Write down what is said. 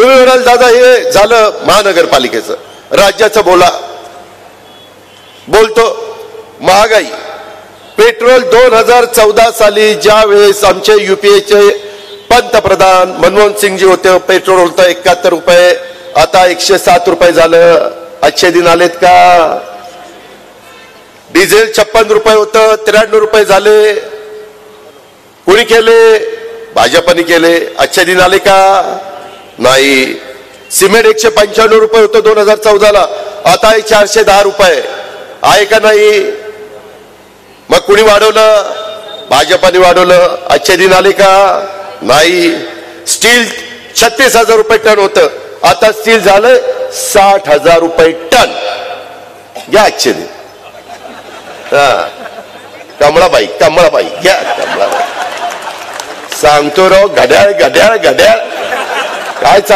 तुम्ही म्हणाल दादा हे झालं महानगरपालिकेचं, राज्याचं बोलतो महागाई. पेट्रोल 2014 साली ज्या वेळेस आमचे युपीएचे पंतप्रधान मनमोहन सिंगजी होते, पेट्रोल होतं 71 रुपये, आता 107 रुपये झालं. अच्छे दिन आलेत का? डिझेल 56 रुपये होतं, 93 रुपये झाले. कुणी केले? भाजपने केले. अच्छे दिन आले का? नाही. सिमेंट 195 रुपये होतं 2014ला, आता 410 रुपये आहे का नाही? मग कुणी वाढवलं? भाजपने वाढवलं. अच्छे दिन आले का? नाही. स्टील 36,000 रुपये टन होतं, आता स्टील झालं 60,000 रुपये टन. घ्या अच्छे दिन. कमळाबाई घ्या कमळाबाई. सांगतो राव, घड्याळ काय